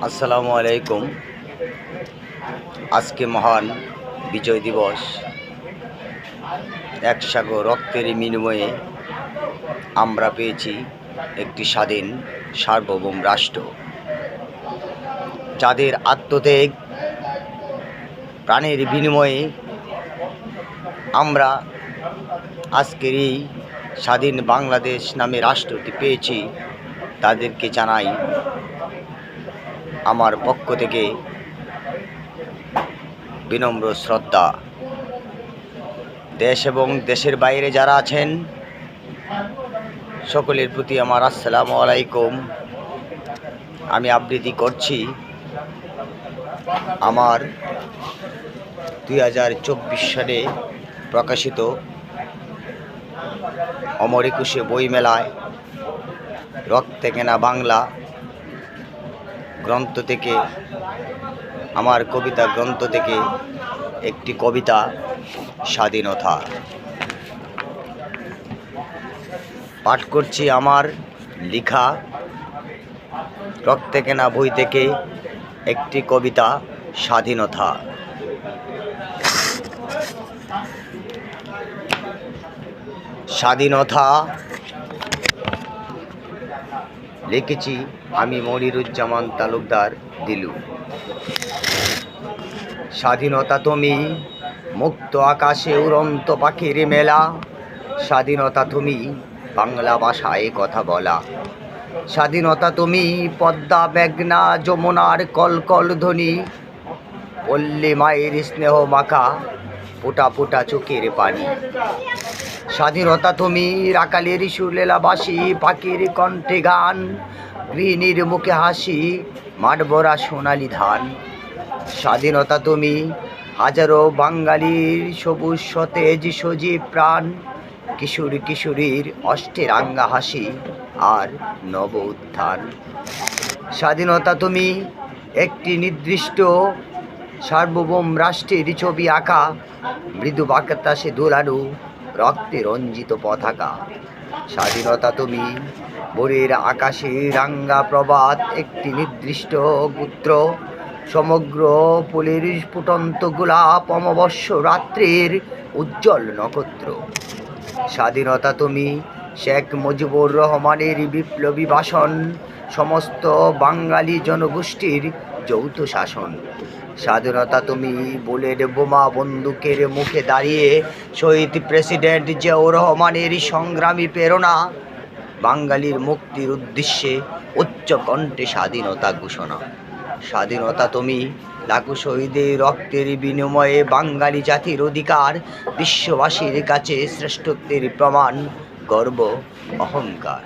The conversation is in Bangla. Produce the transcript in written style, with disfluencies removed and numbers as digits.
আসসালামু আলাইকুম। আজকে মহান বিজয় দিবস। এক সাগর রক্তের বিনিময়ে আমরা পেয়েছি একটি স্বাধীন সার্বভৌম রাষ্ট্র, যাদের আত্মত্যাগ প্রাণের বিনিময়ে আমরা আজকের এই স্বাধীন বাংলাদেশ নামে রাষ্ট্রটি পেয়েছি। তাদেরকে জানাই আমার পক্ষ থেকে বিনম্র শ্রদ্ধা। দেশ এবং দেশের বাইরে যারা আছেন সকলের প্রতি আমার আসসালামু আলাইকুম। আমি আবৃত্তি করছি আমার 2024 সালে প্রকাশিত অমর একুশে বইমেলায় রক্তে কেনা বাংলা গ্রন্থ থেকে, আমার কবিতা গ্রন্থ থেকে একটি কবিতা, স্বাধীনতা। পাঠ করছি আমার লেখা রক্তে কেনা বই থেকে একটি কবিতা, স্বাধীনতা। স্বাধীনতা লিখেছি আমি মনিরুজ্জামান তালুকদার দিলু। স্বাধীনতা তুমি মুক্ত আকাশে উড়ন্ত পাখির মেলা, স্বাধীনতা তুমি বাংলা ভাষায় কথা বলা, স্বাধীনতা তুমি পদ্মা মেঘনা যমুনার কলকল ধ্বনি, পল্লী মায়ের স্নেহ মাখা ফোঁটা ফোঁটা চোখের পানি, স্বাধীনতা তুমি রাকালের সুরেলাবাসী পাখির কণ্ঠে গান, গৃহিণীর মুখে হাসি মাঠ ভরা সোনালি ধান, স্বাধীনতা তুমি হাজারো বাঙালির সবুজ সতেজ সজীব প্রাণ, কিশোর কিশোরীর অষ্টে রাঙ্গা হাসি আর নব উত্থান, স্বাধীনতা তুমি একটি নির্দিষ্ট সার্বভৌম রাষ্ট্রের ছবি আঁকা, মৃদু বাতাসে দোলানো রক্তে রঞ্জিত পতাকা, স্বাধীনতা তুমি ভোরের আকাশে রাঙ্গা প্রভাত একটি নির্দিষ্ট গোত্র, সমগ্র ফুলের ফুটন্ত গোলাপ অমাবস্য রাত্রির উজ্জ্বল নক্ষত্র, স্বাধীনতা তুমি শেখ মুজিবুর রহমানের বিপ্লবী ভাষণ, সমস্ত বাঙালি জনগোষ্ঠীর যৌথ শাসন, স্বাধীনতা তুমি বুলেট বোমা বন্দুকের মুখে দাঁড়িয়ে শহীদ প্রেসিডেন্ট জিয়াউর রহমানের সংগ্রামী প্রেরণা, বাঙালির মুক্তির উদ্দেশ্যে উচ্চ কণ্ঠে স্বাধীনতা ঘোষণা, স্বাধীনতা তুমি লাখো শহীদের রক্তের বিনিময়ে বাঙালি জাতির অধিকার, বিশ্ববাসীর কাছে শ্রেষ্ঠত্বের প্রমাণ, গর্ব অহংকার।